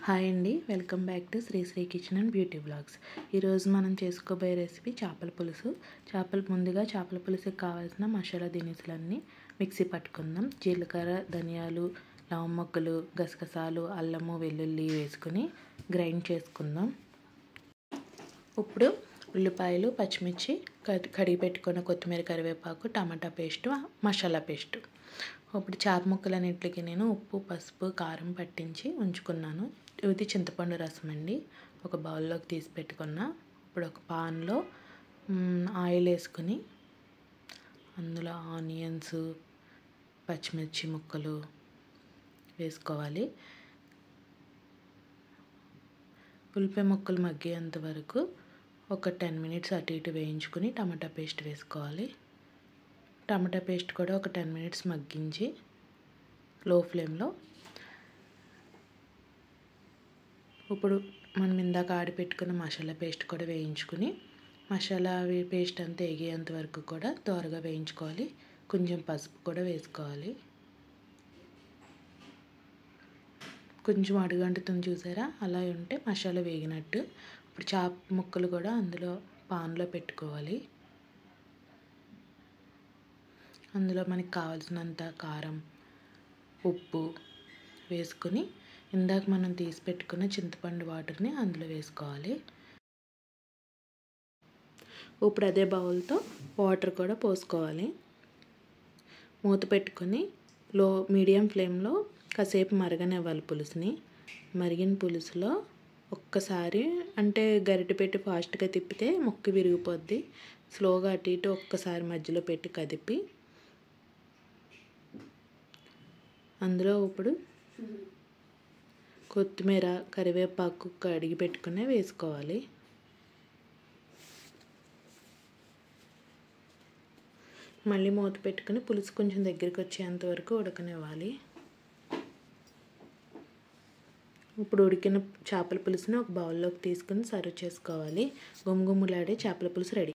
Hi అండి, welcome back to Sri kitchen and beauty blogs. ఈరోజు మనం చేసుకోబోయే రెసిపీ చేపల పులుసు. ముందుగా చేపల పులుసుకి కావాల్సిన మసాలా దినుసులన్నీ మిక్సీ పట్టుకుందాం. జీలకర్ర, ధనియాలు, లవం మొగ్గలు, గసగసాలు, అల్లము, వెల్లుల్లి వేసుకుని గ్రైండ్ చేసుకుందాం. ఇప్పుడు ఉల్లిపాయలు, పచ్చిమిర్చి, కడిగి పెట్టుకున్న కొత్తిమీర, కరివేపాకు, టమాటా పేస్టు, మసాలా పేస్టు. ఇప్పుడు చేప ముక్కలన్నిటికి నేను ఉప్పు, పసుపు, కారం పట్టించి ఉంచుకున్నాను. ఇది చింతపండు రసం అండి. ఒక బౌల్లోకి తీసి పెట్టుకున్నా. ఇప్పుడు ఒక పాన్లో ఆయిల్ వేసుకుని అందులో ఆనియన్స్, పచ్చిమిర్చి ముక్కలు వేసుకోవాలి. ఉల్లిపాయ ముక్కలు మగ్గేంత వరకు ఒక 10 మినిట్స్ అటు ఇటు వేయించుకుని టమాటా పేస్ట్ వేసుకోవాలి. టమాటా పేస్ట్ కూడా ఒక 10 మినిట్స్ మగ్గించి లో ఫ్లేమ్లో ఇప్పుడు మనం ఇందాక ఆడిపెట్టుకున్న మసాలా పేస్ట్ కూడా వేయించుకుని మసాలా పేస్ట్ అంతా ఎగేంత వరకు కూడా దోరగా వేయించుకోవాలి. కొంచెం పసుపు కూడా వేసుకోవాలి. కొంచెం అడుగంటుతుంది చూసారా, అలా ఉంటే మసాలా వేగినట్టు. ఇప్పుడు చేప ముక్కలు కూడా అందులో పాన్లో పెట్టుకోవాలి. అందులో మనకి కావాల్సినంత కారం, ఉప్పు వేసుకుని ఇందాక మనం తీసి పెట్టుకున్న చింతపండు వాటర్ని అందులో వేసుకోవాలి. ఇప్పుడు అదే బౌల్తో వాటర్ కూడా పోసుకోవాలి. మూత పెట్టుకొని మీడియం ఫ్లేమ్లో కాసేపు మరగనివ్వాలి పులుసుని. మరిగిన పులుసులో ఒక్కసారి అంటే గరిటె పెట్టి ఫాస్ట్గా తిప్పితే ముక్క విరిగిపోద్ది. స్లోగా అటు ఇటు ఒక్కసారి మధ్యలో పెట్టి కదిపి అందులో ఇప్పుడు కొత్తిమీర, కరివేపాకు కడిగి పెట్టుకునే వేసుకోవాలి. మళ్ళీ మూత పెట్టుకుని పులుసు కొంచెం దగ్గరికి వచ్చేంత వరకు ఉడకనివ్వాలి. ఇప్పుడు ఉడికిన చేపల పులుసుని ఒక బౌల్లోకి తీసుకుని సర్వ్ చేసుకోవాలి. గుమగుమలాడే చేపల పులుసు రెడీ.